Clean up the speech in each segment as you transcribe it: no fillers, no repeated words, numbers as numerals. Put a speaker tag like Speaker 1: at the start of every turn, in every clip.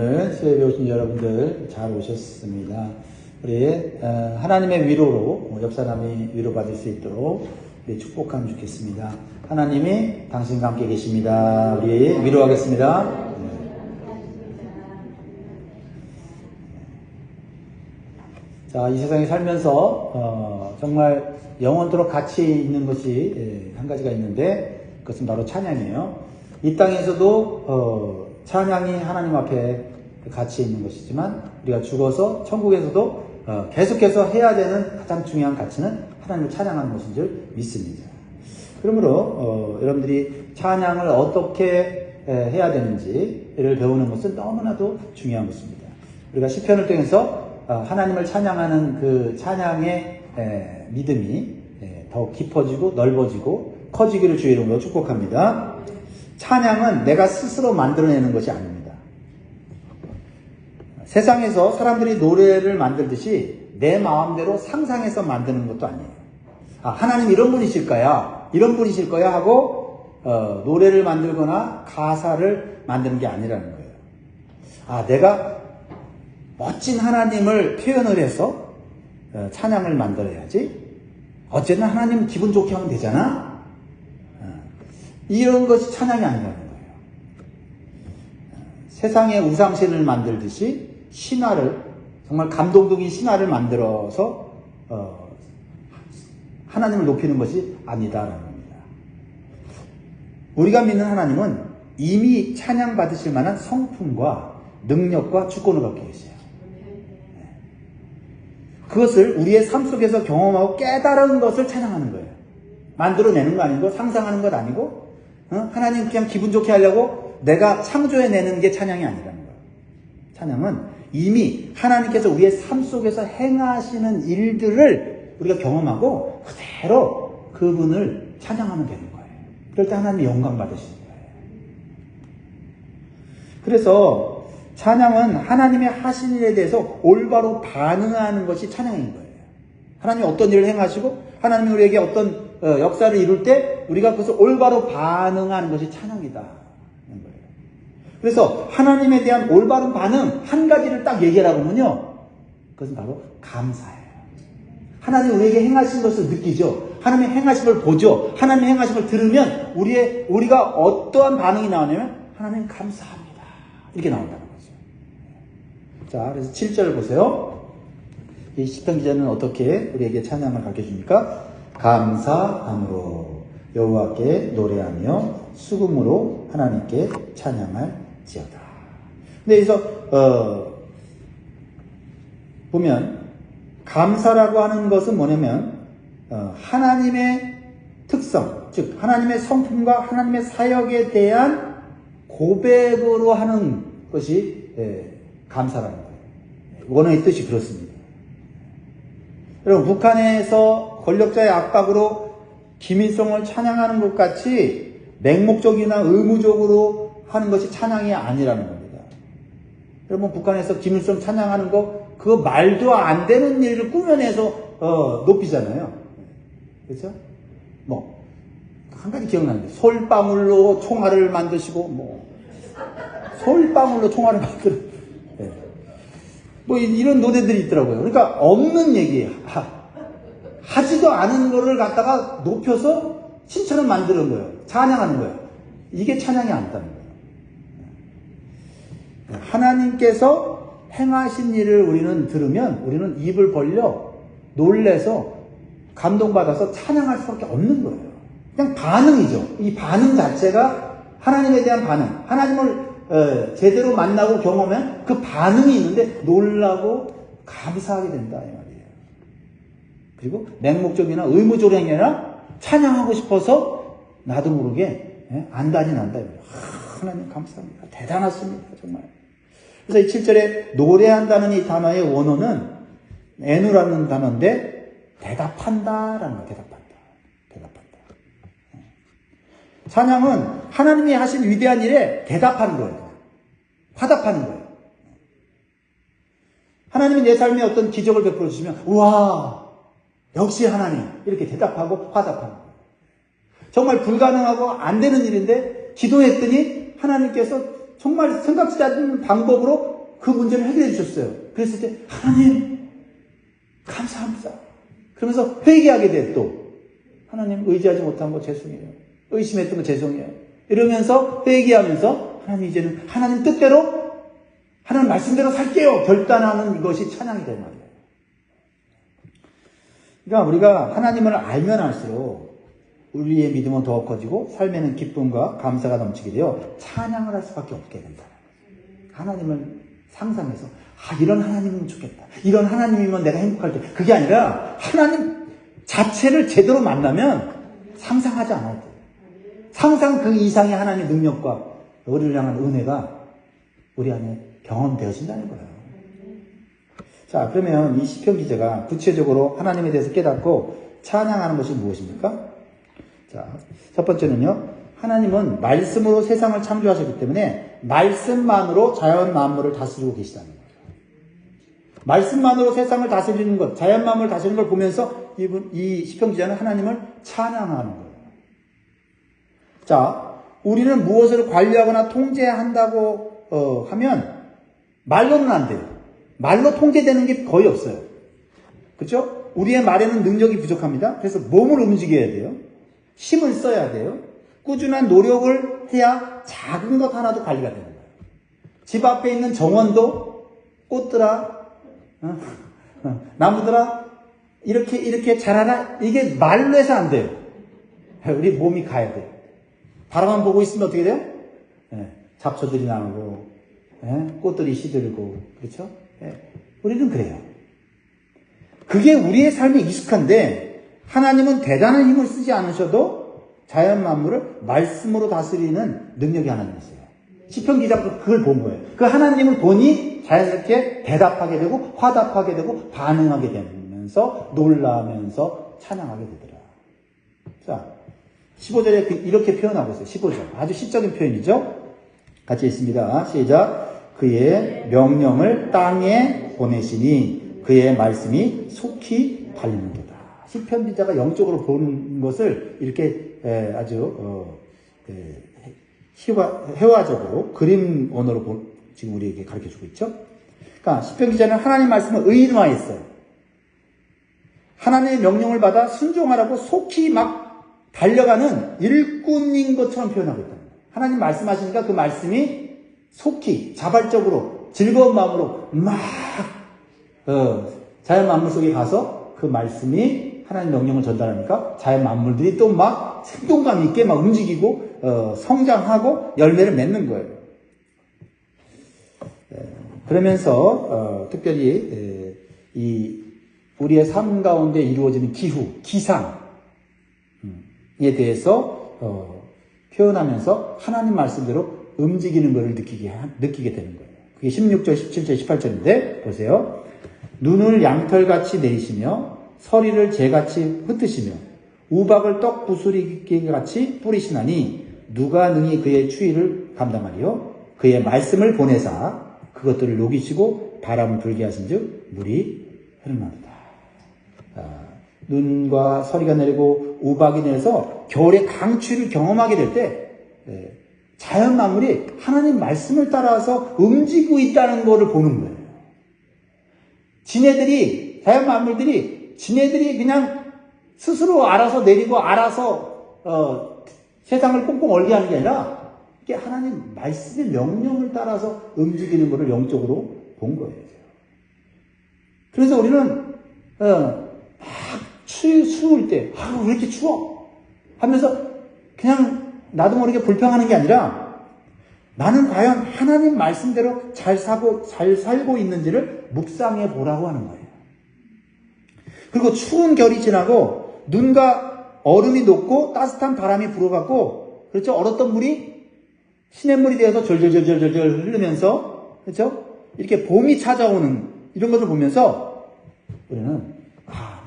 Speaker 1: 수요일에 배우신 여러분들 잘 오셨습니다. 우리 하나님의 위로로 옆 사람이 위로받을 수 있도록 우리 축복하면 좋겠습니다. 하나님이 당신과 함께 계십니다. 우리 위로하겠습니다. 자, 이 세상에 살면서 정말 영원토록 가치 있는 것이 한 가지가 있는데 그것은 바로 찬양이에요. 이 땅에서도 찬양이 하나님 앞에 가치 있는 것이지만 우리가 죽어서 천국에서도 계속해서 해야 되는 가장 중요한 가치는 하나님을 찬양하는 것인 줄 믿습니다. 그러므로 여러분들이 찬양을 어떻게 해야 되는지를 배우는 것은 너무나도 중요한 것입니다. 우리가 시편을 통해서 하나님을 찬양하는 그 찬양의 믿음이 더 깊어지고 넓어지고 커지기를 주의 이름으로 축복합니다. 찬양은 내가 스스로 만들어내는 것이 아닙니다. 세상에서 사람들이 노래를 만들듯이 내 마음대로 상상해서 만드는 것도 아니에요. 하나님 이런 분이실까요? 이런 분이실 거야 하고 노래를 만들거나 가사를 만드는 게 아니라는 거예요. 내가 멋진 하나님을 표현을 해서 찬양을 만들어야지. 어쨌든 하나님 기분 좋게 하면 되잖아. 이런 것이 찬양이 아니라는 거예요. 세상에 우상신을 만들듯이 신화를, 정말 감동적인 신화를 만들어서 하나님을 높이는 것이 아니다라는 겁니다. 우리가 믿는 하나님은 이미 찬양받으실 만한 성품과 능력과 주권을 갖고 계세요. 그것을 우리의 삶 속에서 경험하고 깨달은 것을 찬양하는 거예요. 만들어내는 거 아니고 상상하는 것 아니고 하나님 그냥 기분 좋게 하려고 내가 창조해내는 게 찬양이 아니라는 거예요. 찬양은 이미 하나님께서 우리의 삶 속에서 행하시는 일들을 우리가 경험하고 그대로 그분을 찬양하면 되는 거예요. 그럴 때 하나님이 영광 받으시는 거예요. 그래서 찬양은 하나님의 하신 일에 대해서 올바로 반응하는 것이 찬양인 거예요. 하나님이 어떤 일을 행하시고 하나님이 우리에게 어떤 역사를 이룰 때 우리가 그것을 올바로 반응하는 것이 찬양이다. 그래서 하나님에 대한 올바른 반응 한 가지를 딱 얘기하라고 하면요. 그것은 바로 감사예요. 하나님이 우리에게 행하신 것을 느끼죠. 하나님의 행하신 걸 보죠. 하나님의 행하신 걸 들으면 우리가 어떠한 반응이 나오냐면 하나님 감사합니다. 이렇게 나온다는 거죠. 자, 그래서 7절 보세요. 이 시편 기자는 어떻게 우리에게 찬양을 가르쳐줍니까? 감사함으로 여호와께 노래하며 수금으로 하나님께 찬양할지어다. 근데 여기서 보면 감사라고 하는 것은 뭐냐면 하나님의 특성, 즉 하나님의 성품과 하나님의 사역에 대한 고백으로 하는 것이 감사라는 거예요. 원어의 뜻이 그렇습니다. 여러분, 북한에서 권력자의 압박으로 김일성을 찬양하는 것 같이 맹목적이나 의무적으로 하는 것이 찬양이 아니라는 겁니다. 여러분, 북한에서 김일성 찬양하는 거 그거 말도 안 되는 일을 꾸며내서 높이잖아요. 그렇죠? 한 가지 기억나는데 솔방울로 총알을 만드시고 솔방울로 총알을 만들어 이런 노래들이 있더라고요. 그러니까 없는 얘기예요. 하지도 않은 거를 갖다가 높여서 칭찬을 만드는 거예요. 찬양하는 거예요. 이게 찬양이 아니다는 거예요. 하나님께서 행하신 일을 우리는 들으면 우리는 입을 벌려 놀래서 감동받아서 찬양할 수밖에 없는 거예요. 그냥 반응이죠. 이 반응 자체가 하나님에 대한 반응. 하나님을 제대로 만나고 경험하면 그 반응이 있는데 놀라고 감사하게 된다 이 말이에요. 그리고 맹목적이나 의무적으로 행위 아니라 찬양하고 싶어서 나도 모르게 안다니 난다. 하나님 감사합니다. 대단하십니다. 정말. 그래서 이 7절에 노래한다는 이 단어의 원어는 애누라는 단어인데 대답한다라는 거예요. 대답한다. 찬양은 하나님이 하신 위대한 일에 대답하는 거예요. 화답하는 거예요. 하나님이 내 삶에 어떤 기적을 베풀어 주시면 우와 역시 하나님 이렇게 대답하고 화답하는 거예요. 정말 불가능하고 안 되는 일인데 기도했더니 하나님께서 정말 생각지 않은 방법으로 그 문제를 해결해 주셨어요. 그랬을 때 하나님 감사합니다. 그러면서 회개하게 돼. 또 하나님 의지하지 못한 거 죄송해요. 의심했던 거 죄송해요. 이러면서 회개하면서 하나님 이제는 하나님 뜻대로 하나님 말씀대로 살게요. 결단하는 것이 찬양이 될 말이에요. 그러니까 우리가 하나님을 알면 알수록 우리의 믿음은 더 커지고 삶에는 기쁨과 감사가 넘치게 되어 찬양을 할 수밖에 없게 된다. 하나님을 상상해서 이런 하나님이면 좋겠다. 이런 하나님이면 내가 행복할 때. 그게 아니라 하나님 자체를 제대로 만나면 상상하지 않아도 돼. 상상 그 이상의 하나님의 능력과 우리를 향한 은혜가 우리 안에 경험되어진다는 거예요. 자, 그러면 이 시편 기자가 구체적으로 하나님에 대해서 깨닫고 찬양하는 것이 무엇입니까? 자, 첫 번째는요. 하나님은 말씀으로 세상을 창조하셨기 때문에 말씀만으로 자연 만물을 다스리고 계시다는 거예요. 말씀만으로 세상을 다스리는 것, 자연 만물을 다스리는 걸 보면서 이 시편 기자는 하나님을 찬양하는 거예요. 자, 우리는 무엇을 관리하거나 통제한다고 하면 말로는 안 돼요. 말로 통제되는 게 거의 없어요. 그렇죠? 우리의 말에는 능력이 부족합니다. 그래서 몸을 움직여야 돼요. 힘을 써야 돼요. 꾸준한 노력을 해야 작은 것 하나도 관리가 되는 거예요. 집 앞에 있는 정원도 꽃들아, 나무들아, 이렇게 자라라. 이게 말로 해서 안 돼요. 우리 몸이 가야 돼요. 바라만 보고 있으면 어떻게 돼요? 잡초들이 나오고, 꽃들이 시들고, 그렇죠? 우리는 그래요. 그게 우리의 삶에 익숙한데, 하나님은 대단한 힘을 쓰지 않으셔도 자연 만물을 말씀으로 다스리는 능력이 하나님 있어요. 시편 기자도 그걸 본 거예요. 그 하나님을 보니 자연스럽게 대답하게 되고, 화답하게 되고, 반응하게 되면서, 놀라면서 찬양하게 되더라. 자, 15절에 이렇게 표현하고 있어요. 15절. 아주 시적인 표현이죠. 같이 읽습니다. 시작. 그의 명령을 땅에 보내시니 그의 말씀이 속히 달리는도다. 시편 기자가 영적으로 본 것을 이렇게 아주 회화적으로 그림 언어로 지금 우리에게 가르쳐주고 있죠. 그러니까 시편 기자는 하나님 말씀을 의인화했어요. 하나님의 명령을 받아 순종하라고 속히 막 달려가는 일꾼인 것처럼 표현하고 있다. 하나님 말씀하시니까 그 말씀이 속히 자발적으로 즐거운 마음으로 막 자연 만물 속에 가서 그 말씀이 하나님 명령을 전달하니까 자연 만물들이 또 막 생동감 있게 막 움직이고 성장하고 열매를 맺는 거예요. 그러면서 특별히 이 우리의 삶 가운데 이루어지는 기후, 기상에 대해서 표현하면서 하나님 말씀대로 움직이는 것을 느끼게 되는 거예요. 그게 16절, 17절, 18절인데 보세요. 눈을 양털같이 내리시며 서리를 재같이 흩으시며 우박을 떡 부스러기같이 뿌리시나니 누가 능히 그의 추위를 감당하리요? 그의 말씀을 보내사 그것들을 녹이시고 바람을 불게 하신즉 물이 흐르나이다. 눈과 서리가 내리고 우박이 내려서 겨울에 강추위를 경험하게 될 때 자연 만물이 하나님 말씀을 따라서 움직이고 있다는 것을 보는 거예요. 자연 만물들이 지네들이 그냥 스스로 알아서 내리고 알아서 세상을 꽁꽁 얼게 하는 게 아니라 이게 하나님 말씀의 명령을 따라서 움직이는 것을 영적으로 본 거예요. 그래서 우리는 추울 때 왜 이렇게 추워? 하면서 그냥 나도 모르게 불평하는 게 아니라 나는 과연 하나님 말씀대로 잘 살고 있는지를 묵상해 보라고 하는 거예요. 그리고 추운 겨울이 지나고 눈과 얼음이 녹고 따뜻한 바람이 불어갖고 그렇죠? 얼었던 물이 시냇물이 되어서 절절절절절 흐르면서 그렇죠? 이렇게 봄이 찾아오는 이런 것을 보면서 우리는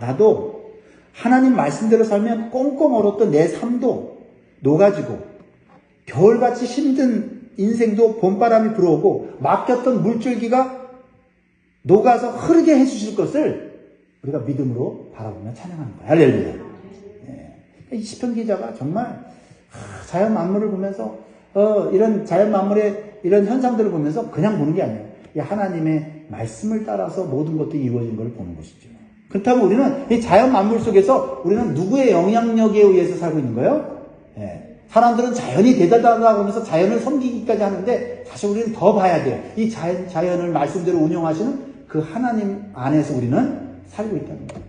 Speaker 1: 나도 하나님 말씀대로 살면 꽁꽁 얼었던 내 삶도 녹아지고 겨울같이 힘든 인생도 봄바람이 불어오고 막혔던 물줄기가 녹아서 흐르게 해주실 것을 우리가 믿음으로 바라보며 찬양하는 거예요. 할렐루야. 이 시편 기자가 정말 자연 만물을 보면서 이런 자연 만물의 이런 현상들을 보면서 그냥 보는 게 아니에요. 이 하나님의 말씀을 따라서 모든 것들이 이루어진 걸 보는 것이죠. 그렇다면 우리는 이 자연 만물 속에서 우리는 누구의 영향력에 의해서 살고 있는 거예요? 예. 사람들은 자연이 대단하다고 하면서 자연을 섬기기까지 하는데 사실 우리는 더 봐야 돼요. 이 자연을 말씀대로 운영하시는 그 하나님 안에서 우리는 살고 있다는 거예요.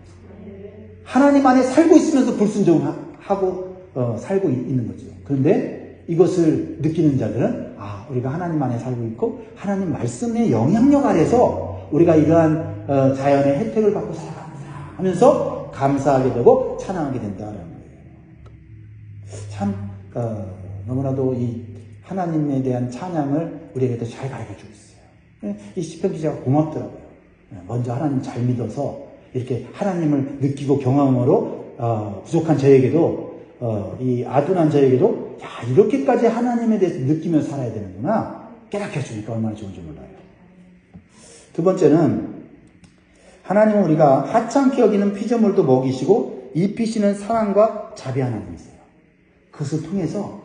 Speaker 1: 하나님 안에 살고 있으면서 불순종하고 살고 있는 거죠. 그런데 이것을 느끼는 자들은 우리가 하나님 안에 살고 있고 하나님 말씀의 영향력 아래서 우리가 이러한 자연의 혜택을 받고 살아간다 하면서 감사하게 되고 찬양하게 된다라는 거예요. 참 너무나도 이 하나님에 대한 찬양을 우리에게도 잘 가르쳐주고 있어요. 이 시편 기자가 고맙더라고요. 먼저 하나님 잘 믿어서 이렇게 하나님을 느끼고 경험으로 부족한 저에게도 이 아둔한 저에게도 이렇게까지 하나님에 대해서 느끼며 살아야 되는구나 깨닫게 해주니까 얼마나 좋은지 몰라요. 두 번째는 하나님은 우리가 하찮게 여기는 피조물도 먹이시고 입히시는 사랑과 자비 하나님이세요. 그것을 통해서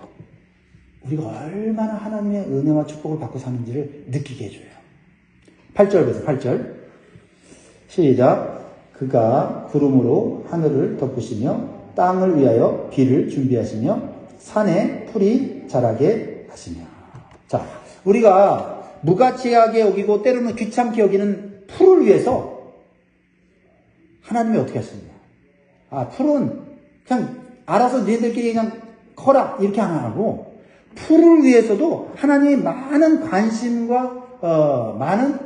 Speaker 1: 우리가 얼마나 하나님의 은혜와 축복을 받고 사는지를 느끼게 해줘요. 8절 보세요. 8절 시작. 그가 구름으로 하늘을 덮으시며 땅을 위하여 비를 준비하시며 산에 풀이 자라게 하시며. 자, 우리가 무가치하게 여기고 때로는 귀찮게 여기는 풀을 위해서 하나님이 어떻게 하십니까? 풀은 그냥 알아서 너희들끼리 그냥 커라 이렇게 안 하고 풀을 위해서도 하나님이 많은 관심과 많은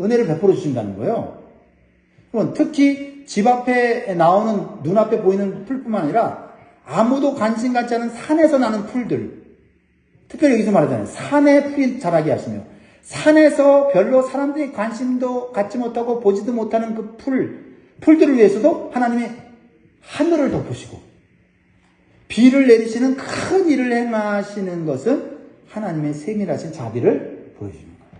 Speaker 1: 은혜를 베풀어 주신다는 거예요. 그럼 특히 집 앞에 나오는 눈앞에 보이는 풀뿐만 아니라 아무도 관심 갖지 않은 산에서 나는 풀들, 특별히 여기서 말하잖아요. 산에 풀이 자라게 하시며 산에서 별로 사람들이 관심도 갖지 못하고 보지도 못하는 그 풀들을 위해서도 하나님이 하늘을 덮으시고 비를 내리시는 큰 일을 행하시는 것은 하나님의 세밀하신 자비를 보여주는 거예요.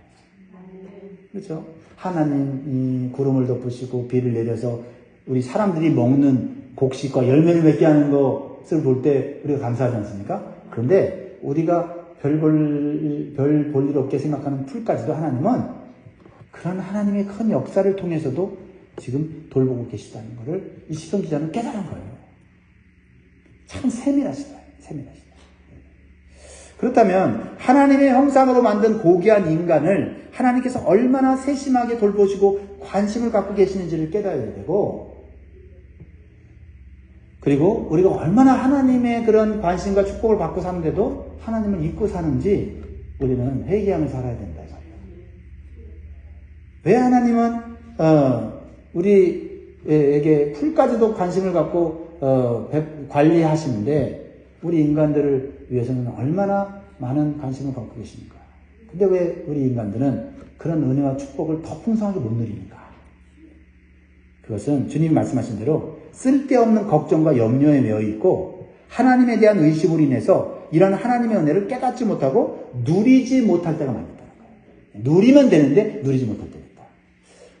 Speaker 1: 그렇죠? 하나님이 구름을 덮으시고 비를 내려서 우리 사람들이 먹는 곡식과 열매를 맺게 하는 것을 볼 때 우리가 감사하지 않습니까? 그런데 우리가 별 볼 일 없게 생각하는 풀까지도 하나님은 그런 하나님의 큰 역사를 통해서도 지금 돌보고 계시다는 것을 이 시편 기자는 깨달은 거예요. 참 세밀하시다. 그렇다면 하나님의 형상으로 만든 고귀한 인간을 하나님께서 얼마나 세심하게 돌보시고 관심을 갖고 계시는지를 깨달아야 되고, 그리고 우리가 얼마나 하나님의 그런 관심과 축복을 받고 사는데도 하나님을 잊고 사는지 우리는 회개하며 살아야 된다. 왜 하나님은 우리에게 풀까지도 관심을 갖고 관리하시는데 우리 인간들을 위해서는 얼마나 많은 관심을 갖고 계십니까? 근데 왜 우리 인간들은 그런 은혜와 축복을 더 풍성하게 못 누립니까? 그것은 주님이 말씀하신 대로 쓸데없는 걱정과 염려에 매여 있고 하나님에 대한 의심으로 인해서 이런 하나님의 은혜를 깨닫지 못하고 누리지 못할 때가 많다는 거예요. 누리면 되는데 누리지 못할 때가 있다.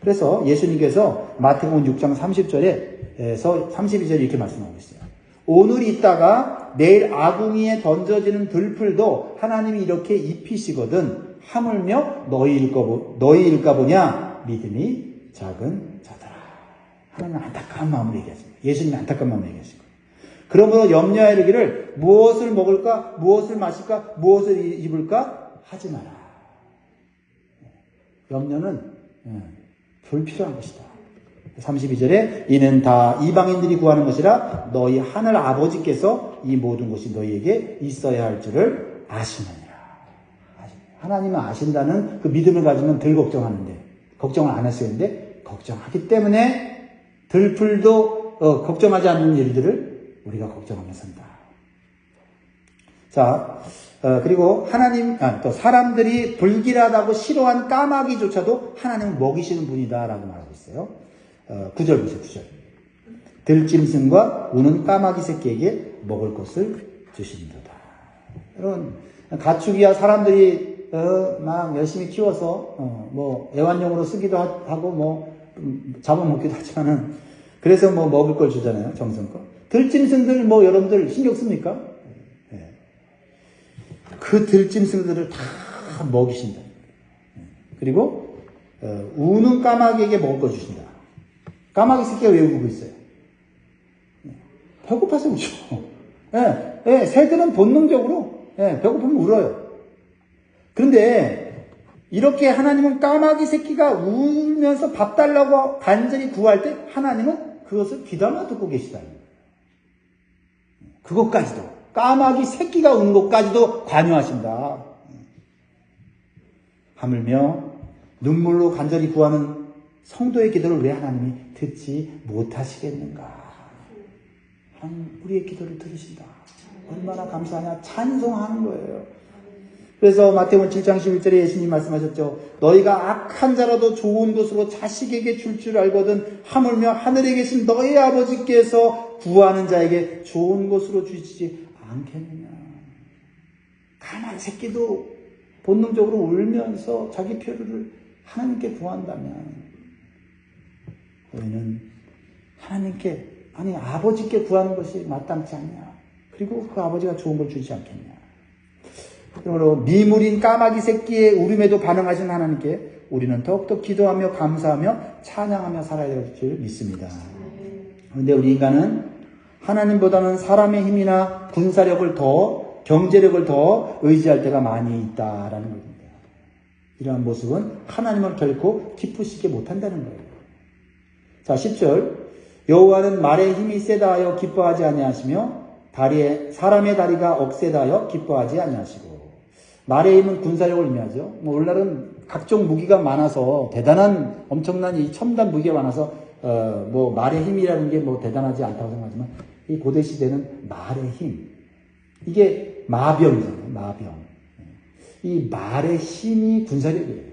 Speaker 1: 그래서 예수님께서 마태복음 6장 30절에서 32절에 이렇게 말씀하고 있어요. 오늘 있다가 내일 아궁이에 던져지는 들풀도 하나님이 이렇게 입히시거든 하물며 너희일까 보냐 믿음이 작은 자들아. 하나님은 안타까운 마음으로 얘기하십니다. 예수님이 안타까운 마음으로 얘기하시고, 그러므로 염려하여 이르기를 무엇을 먹을까 무엇을 마실까 무엇을 입을까 하지 마라. 염려는 불필요한 것이다. 32절에 이는 다 이방인들이 구하는 것이라 너희 하늘 아버지께서 이 모든 것이 너희에게 있어야 할 줄을 아시느니라. 하나님은 아신다는 그 믿음을 가지면 덜 걱정하는데, 걱정을 안 했어야 했는데 걱정하기 때문에 들풀도 걱정하지 않는 일들을 우리가 걱정하며 산다. 자, 그리고 또 사람들이 불길하다고 싫어한 까마귀조차도 하나님은 먹이시는 분이다라고 말하고 있어요. 9절 보세요. 9절. 들짐승과 우는 까마귀 새끼에게 먹을 것을 주신도다. 여러분, 가축이야 사람들이 막 열심히 키워서 뭐 애완용으로 쓰기도 하고 뭐 잡아먹기도 하지만은 그래서 뭐 먹을 걸 주잖아요. 정성껏. 들짐승들 뭐 여러분들 신경 씁니까? 네. 그 들짐승들을 다 다 먹이신다. 그리고 우는 까마귀에게 먹을 거 주신다. 까마귀 새끼가 왜 우고 있어요? 배고파서 우죠. 새들은 본능적으로 배고프면 울어요. 그런데 이렇게 하나님은 까마귀 새끼가 울면서 밥 달라고 간절히 구할 때 하나님은 그것을 귀담아 듣고 계시다는 거예요. 그것까지도 까마귀 새끼가 우는 것까지도 관여하신다. 하물며 눈물로 간절히 구하는 성도의 기도를 왜 하나님이 듣지 못하시겠는가? 하나님 우리의 기도를 들으신다. 얼마나 감사하냐 찬송하는 거예요. 그래서 마태복음 7장 11절에 예수님 말씀하셨죠. 너희가 악한 자라도 좋은 것으로 자식에게 줄 알거든 하물며 하늘에 계신 너희 아버지께서 구하는 자에게 좋은 것으로 주시지 않겠느냐. 가만 새끼도 본능적으로 울면서 자기 필요를 하나님께 구한다면 우리는 하나님께 아니 아버지께 구하는 것이 마땅치 않냐. 그리고 그 아버지가 좋은 걸 주지 않겠냐. 그러므로 미물인 까마귀 새끼의 울음에도 반응하신 하나님께 우리는 더욱더 기도하며 감사하며 찬양하며 살아야 될 줄 믿습니다. 그런데 우리 인간은 하나님보다는 사람의 힘이나 군사력을 더 경제력을 더 의지할 때가 많이 있다라는 겁니다. 이러한 모습은 하나님을 결코 기쁘시게 못한다는 거예요. 자 10절 여호와는 말의 힘이 세다 하여 기뻐하지 아니하시며 사람의 다리가 억세다 하여 기뻐하지 아니하시고. 말의 힘은 군사력을 의미하죠. 오늘날은 각종 무기가 많아서 대단한 엄청난 이 첨단 무기가 많아서 말의 힘이라는 게 대단하지 않다고 생각하지만 이 고대 시대는 말의 힘 이게 마병이잖아요. 마병. 이 말의 힘이 군사력이에요.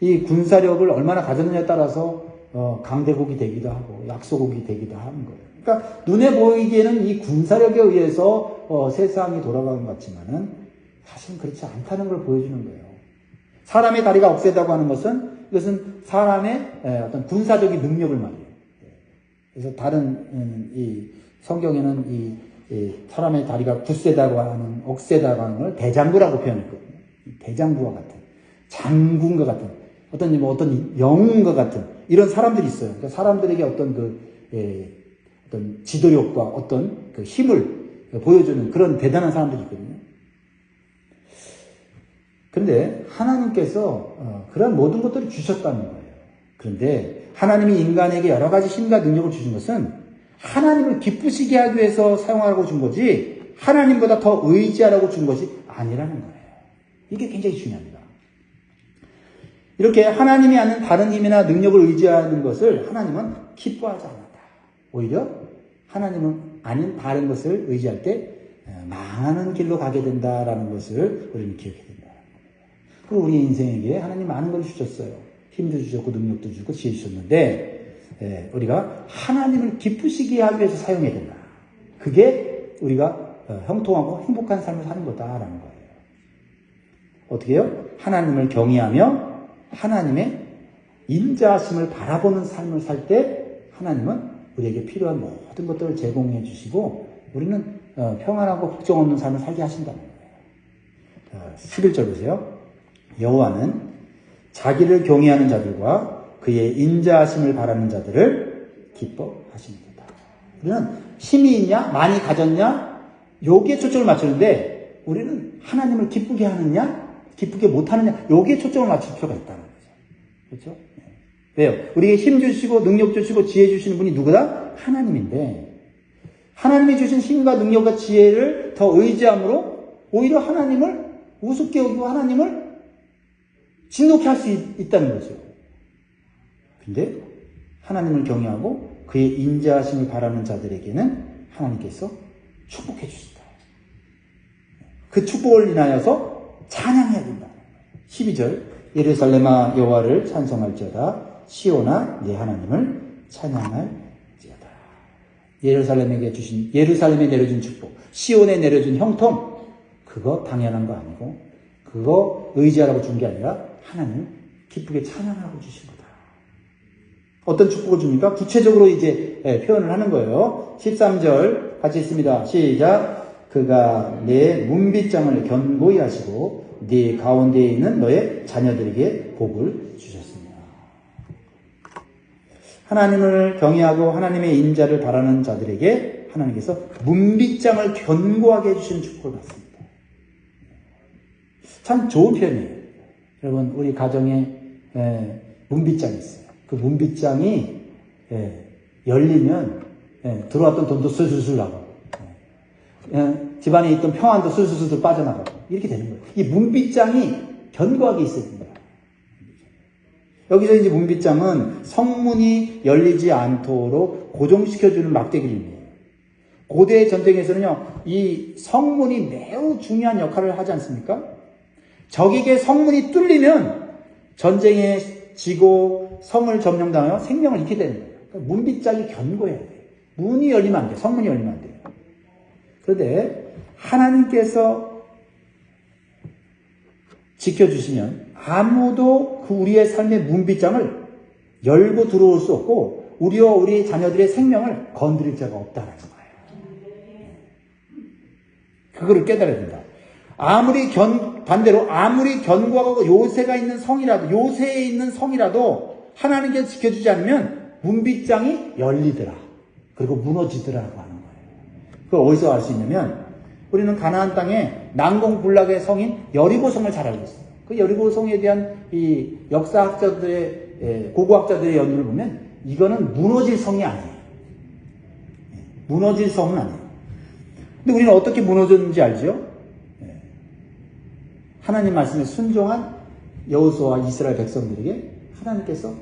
Speaker 1: 이 군사력을 얼마나 가졌느냐에 따라서 강대국이 되기도 하고 약소국이 되기도 하는 거예요. 그러니까 눈에 보이기에는 이 군사력에 의해서 세상이 돌아가는 것 같지만은 사실은 그렇지 않다는 걸 보여주는 거예요. 사람의 다리가 억세다고 하는 것은 이것은 사람의 어떤 군사적인 능력을 말해요. 그래서 다른 이 성경에는 이 사람의 다리가 굳세다고 하는 억세다고 하는 걸 대장부라고 표현했거든요. 대장부와 같은 장군과 같은 어떤 영웅과 같은 이런 사람들이 있어요. 그러니까 사람들에게 어떤 어떤 지도력과 어떤 그 힘을 보여주는 그런 대단한 사람들이 있거든요. 그런데 하나님께서 그런 모든 것들을 주셨다는 거예요. 그런데 하나님이 인간에게 여러 가지 힘과 능력을 주신 것은 하나님을 기쁘시게 하기 위해서 사용하라고 준 거지 하나님보다 더 의지하라고 준 것이 아니라는 거예요. 이게 굉장히 중요합니다. 이렇게 하나님이 아는 다른 힘이나 능력을 의지하는 것을 하나님은 기뻐하지 않았다. 오히려 하나님은 아닌 다른 것을 의지할 때 망하는 길로 가게 된다라는 것을 우리는 기억해야 된다. 그리고 우리 인생에게 하나님 많은 걸 주셨어요. 힘도 주셨고 능력도 주고 지혜 주셨는데 우리가 하나님을 기쁘시게 하기 위해서 사용해야 된다. 그게 우리가 형통하고 행복한 삶을 사는 거다라는 거예요. 어떻게 해요? 하나님을 경외하며 하나님의 인자하심을 바라보는 삶을 살 때 하나님은 우리에게 필요한 모든 것들을 제공해 주시고 우리는 평안하고 걱정 없는 삶을 살게 하신다는 거예요. 11절 보세요. 여호와는 자기를 경외하는 자들과 그의 인자하심을 바라는 자들을 기뻐하십니다. 우리는 힘이 있냐? 많이 가졌냐? 여기에 초점을 맞추는데 우리는 하나님을 기쁘게 하느냐? 기쁘게 못하느냐? 여기에 초점을 맞출 필요가 있다는 거죠. 그렇죠? 왜요? 우리에게 힘 주시고 능력 주시고 지혜 주시는 분이 누구다? 하나님인데 하나님이 주신 힘과 능력과 지혜를 더 의지함으로 오히려 하나님을 우습게 여기고 하나님을 진노케 할 수 있다는 거죠. 근데 하나님을 경외하고 그의 인자하심을 바라는 자들에게는 하나님께서 축복해 주신다. 그 축복을 인하여서 찬양해야 된다. 12절 예루살렘아 여호와를 찬송할지어다 시온아 네 하나님을 찬양할지어다. 예루살렘에 내려준 축복, 시온에 내려준 형통, 그거 당연한 거 아니고 그거 의지하라고 준 게 아니라 하나님 기쁘게 찬양하고 주신 거다. 어떤 축복을 줍니까? 구체적으로 이제 표현을 하는 거예요. 13절 같이 있습니다. 시작. 그가 내 문빗장을 견고히 하시고 네 가운데에 있는 너의 자녀들에게 복을 주셨으며. 하나님을 경외하고 하나님의 인자를 바라는 자들에게 하나님께서 문빗장을 견고하게 해주시는 축복을 받습니다. 참 좋은 표현이에요. 여러분, 우리 가정에 문빗장이 있어요. 그 문빗장이 열리면 들어왔던 돈도 술술술 나고 집안에 있던 평안도 술술술 빠져나가고 이렇게 되는 거예요. 이 문빗장이 견고하게 있어야 됩니다. 여기서 이제 문빗장은 성문이 열리지 않도록 고정시켜주는 막대기입니다. 고대 전쟁에서는요, 이 성문이 매우 중요한 역할을 하지 않습니까? 적에게 성문이 뚫리면 전쟁에 지고 성을 점령당하여 생명을 잃게 되는 거예요. 그러니까 문빗장이 견고해야 돼요. 문이 열리면 안 돼요. 성문이 열리면 안 돼요. 그런데 하나님께서 지켜주시면 아무도 그 우리의 삶의 문빗장을 열고 들어올 수 없고 우리와 우리 자녀들의 생명을 건드릴 자가 없다는 거예요. 그거를 깨달아야 된다. 반대로 아무리 견고하고 요새가 있는 성이라도, 요새에 있는 성이라도 하나님께서 지켜주지 않으면 문빗장이 열리더라. 그리고 무너지더라고 하는 거예요. 그걸 어디서 알 수 있냐면, 우리는 가나안 땅에 난공불락의 성인 여리고성을 잘 알고 있어요. 그 여리고성에 대한 이 역사학자들의, 고고학자들의 연구를 보면, 이거는 무너질 성이 아니에요. 무너질 성은 아니에요. 근데 우리는 어떻게 무너졌는지 알죠? 하나님 말씀에 순종한 여호수아와 이스라엘 백성들에게 하나님께서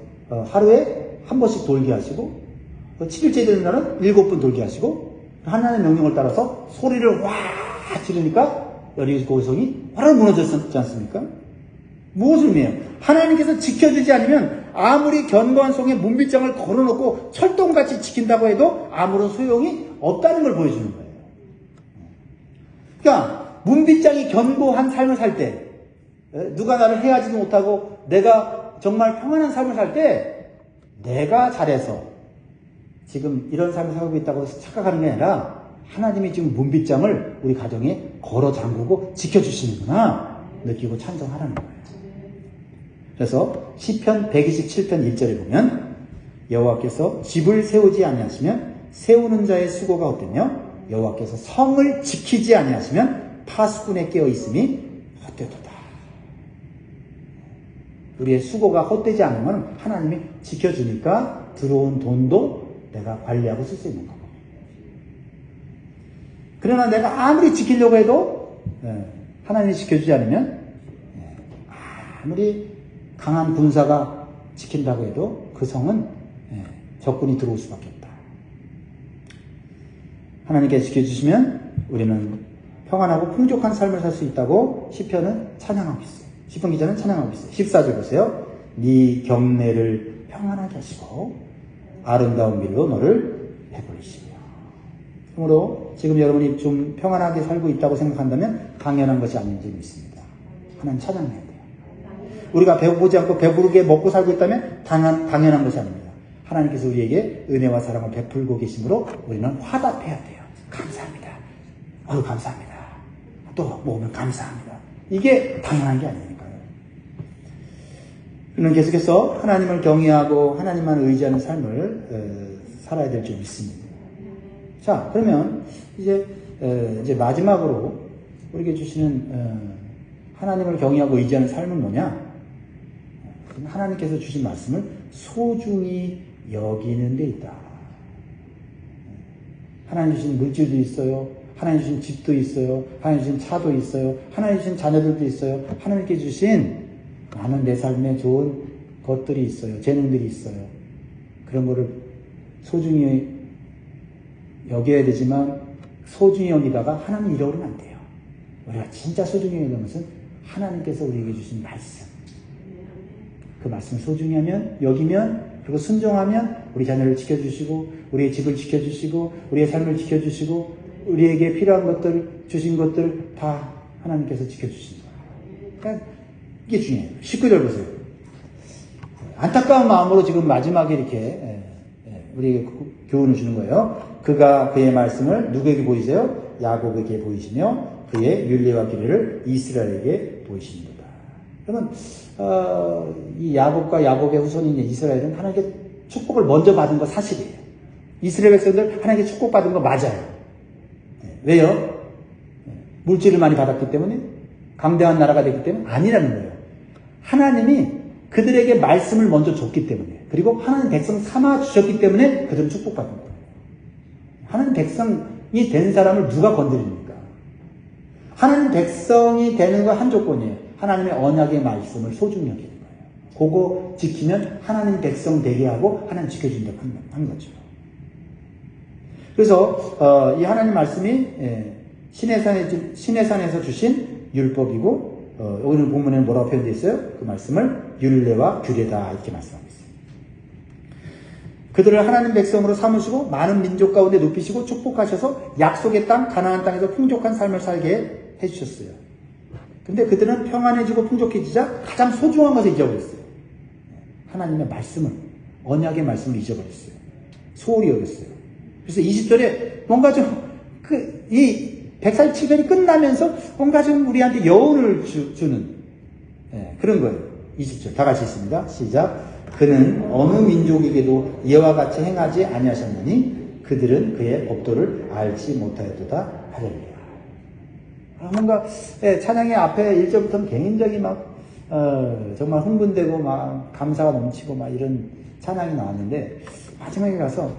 Speaker 1: 하루에 한 번씩 돌게 하시고 7일째 되는 날은 7번 돌게 하시고 하나님의 명령을 따라서 소리를 와 지르니까 여리고성이 화를 무너졌지 않습니까? 무엇을 의미해요? 하나님께서 지켜주지 않으면 아무리 견고한 성에 문빗장을 걸어놓고 철동같이 지킨다고 해도 아무런 소용이 없다는 걸 보여주는 거예요. 그러니까 문빗장이 견고한 삶을 살 때, 누가 나를 해하지도 못하고 내가 정말 평안한 삶을 살 때 내가 잘해서 지금 이런 삶을 살고 있다고 착각하는 게 아니라 하나님이 지금 문빗장을 우리 가정에 걸어 잠그고 지켜주시는구나 느끼고 찬송하라는 거예요. 그래서 시편 127편 1절에 보면 여호와께서 집을 세우지 아니하시면 세우는 자의 수고가 헛되며 여호와께서 성을 지키지 아니하시면 파수꾼에 깨어 있음이 헛되도다. 우리의 수고가 헛되지 않으면 하나님이 지켜주니까 들어온 돈도 내가 관리하고 쓸 수 있는 거고. 그러나 내가 아무리 지키려고 해도 하나님이 지켜주지 않으면 아무리 강한 군사가 지킨다고 해도 그 성은 적군이 들어올 수밖에 없다. 하나님께서 지켜주시면 우리는 평안하고 풍족한 삶을 살 수 있다고 시편은 찬양하고 있어요. 시편 기자는 찬양하고 있어요. 14절 보세요. 네 경내를 평안하게 하시고 아름다운 길로 너를 베풀리시며. 그러므로 지금 여러분이 좀 평안하게 살고 있다고 생각한다면 당연한 것이 아닌지 믿습니다. 하나님 찬양해야 돼요. 우리가 배고프지 않고 배부르게 먹고 살고 있다면 당연한 것이 아닙니다. 하나님께서 우리에게 은혜와 사랑을 베풀고 계심으로 우리는 화답해야 돼요. 감사합니다. 감사합니다. 또 먹으면 감사합니다. 이게 당연한 게 아니니까요. 우리는 계속해서 하나님을 경외하고 하나님만 의지하는 삶을 살아야 될 줄 믿습니다. 자, 그러면 이제 마지막으로 우리에게 주시는 하나님을 경외하고 의지하는 삶은 뭐냐? 하나님께서 주신 말씀을 소중히 여기는 데 있다. 하나님 주신 물질도 있어요. 하나님 주신 집도 있어요. 하나님 주신 차도 있어요. 하나님 주신 자녀들도 있어요. 하나님께 주신 많은 내 삶에 좋은 것들이 있어요. 재능들이 있어요. 그런 거를 소중히 여겨야 되지만 소중히 여기다가 하나님 잃어버리면 안 돼요. 우리가 진짜 소중히 여기는 것은 하나님께서 우리에게 주신 말씀. 그 말씀을 소중히 하면, 여기면, 그리고 순종하면 우리 자녀를 지켜주시고 우리의 집을 지켜주시고 우리의 삶을 지켜주시고 우리에게 필요한 것들, 주신 것들 다 하나님께서 지켜주신다. 그러니까 이게 중요해요. 19절 보세요. 안타까운 마음으로 지금 마지막에 이렇게 우리에게 교훈을 주는 거예요. 그가 그의 말씀을 누구에게 보이세요? 야곱에게 보이시며 그의 율례와 규례를 이스라엘에게 보이십니다. 그러면 이 야곱과 야곱의 후손인 이스라엘은 하나님께 축복을 먼저 받은 거 사실이에요. 이스라엘 백성들 하나님께 축복받은 거 맞아요. 왜요? 물질을 많이 받았기 때문에? 강대한 나라가 됐기 때문에? 아니라는 거예요. 하나님이 그들에게 말씀을 먼저 줬기 때문에, 그리고 하나님 백성 삼아 주셨기 때문에 그들은 축복받은 거예요. 하나님 백성이 된 사람을 누가 건드립니까? 하나님 백성이 되는 거 한 조건이에요. 하나님의 언약의 말씀을 소중히 여기는 거예요. 그거 지키면 하나님 백성 되게 하고 하나님 지켜준다고 한 거죠. 그래서 이 하나님 말씀이 시내산에서 주신 율법이고, 오늘 본문에는 뭐라고 표현되어 있어요? 그 말씀을 율례와 규례다 이렇게 말씀하고 있어요. 그들을 하나님 백성으로 삼으시고 많은 민족 가운데 높이시고 축복하셔서 약속의 땅 가나안 땅에서 풍족한 삶을 살게 해주셨어요. 근데 그들은 평안해지고 풍족해지자 가장 소중한 것을 잊어버렸어요. 하나님의 말씀을, 언약의 말씀을 잊어버렸어요. 소홀히 여겼어요. 그래서 20절에 뭔가 좀 이 147절이 끝나면서 뭔가 좀 우리한테 여운을 주는 그런 거예요. 20절 다 같이 있습니다. 시작. 그는 어느 민족에게도 이와 같이 행하지 아니하셨느니 그들은 그의 법도를 알지 못하였도다 하려니와. 뭔가 찬양의 앞에 1절부터는 굉장히 막 정말 흥분되고 막 감사가 넘치고 막 이런 찬양이 나왔는데 마지막에 가서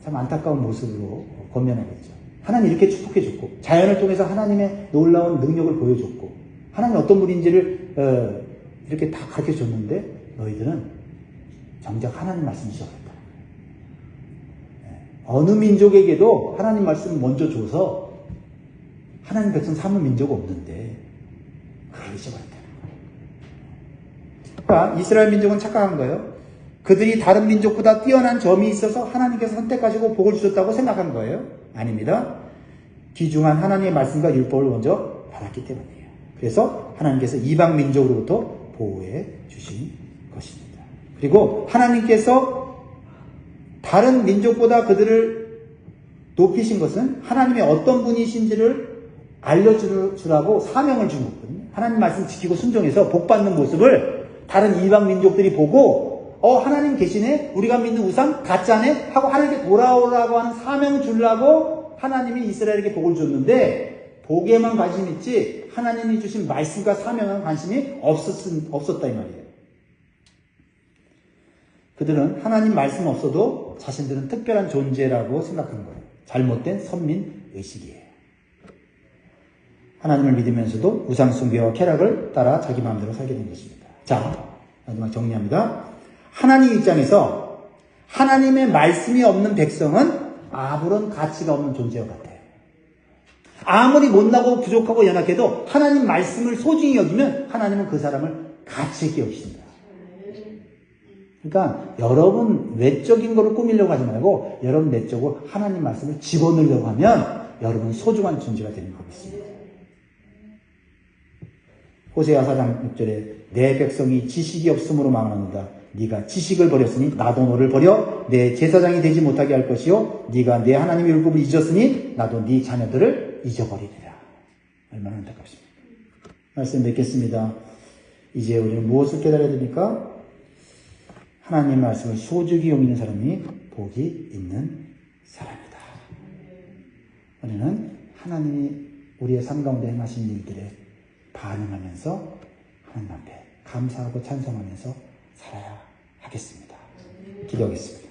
Speaker 1: 참 안타까운 모습으로 권면하겠죠. 하나님 이렇게 축복해줬고 자연을 통해서 하나님의 놀라운 능력을 보여줬고 하나님 어떤 분인지를 이렇게 다 가르쳐줬는데 너희들은 정작 하나님 말씀을 잊어버렸다. 어느 민족에게도 하나님 말씀을 먼저 줘서 하나님 백성 삼은 민족 없는데 그걸 잊어버렸다. 그러니까 이스라엘 민족은 착각한 거예요. 그들이 다른 민족보다 뛰어난 점이 있어서 하나님께서 선택하시고 복을 주셨다고 생각한 거예요. 아닙니다. 귀중한 하나님의 말씀과 율법을 먼저 받았기 때문이에요. 그래서 하나님께서 이방 민족으로부터 보호해 주신 것입니다. 그리고 하나님께서 다른 민족보다 그들을 높이신 것은 하나님의 어떤 분이신지를 알려주라고 사명을 준 거거든요. 하나님 말씀 지키고 순종해서 복받는 모습을 다른 이방 민족들이 보고 하나님 계시네? 우리가 믿는 우상 가짜네? 하고 하나님께 돌아오라고 하는 사명을 주려고 하나님이 이스라엘에게 복을 줬는데 복에만 관심이 있지 하나님이 주신 말씀과 사명에 관심이 없었다 이 말이에요. 그들은 하나님 말씀 없어도 자신들은 특별한 존재라고 생각한 거예요. 잘못된 선민의식이에요. 하나님을 믿으면서도 우상숭배와 쾌락을 따라 자기 마음대로 살게 된 것입니다. 자, 마지막 정리합니다. 하나님 입장에서 하나님의 말씀이 없는 백성은 아무런 가치가 없는 존재와 같아요. 아무리 못나고 부족하고 연약해도 하나님 말씀을 소중히 여기면 하나님은 그 사람을 가치 있게 여기십니다. 그러니까 여러분 외적인 거를 꾸미려고 하지 말고 여러분 내적으로 하나님 말씀을 집어넣으려고 하면 여러분 소중한 존재가 되는 거겠습니다. 호세아 4장 6절에 내 백성이 지식이 없음으로 망하는다. 네가 지식을 버렸으니 나도 너를 버려 내 제사장이 되지 못하게 할 것이요 네가 내 하나님의 율법을 잊었으니 나도 네 자녀들을 잊어버리리라. 얼마나 안타깝습니까? 말씀 맺겠습니다. 이제 우리는 무엇을 깨달아야 됩니까? 하나님 말씀을 소중히 여기는 사람이 복이 있는 사람이다. 우리는 하나님이 우리의 삶 가운데 행하신 일들에 반응하면서 하나님 앞에 감사하고 찬송하면서 살아야 하겠습니다. 기도하겠습니다.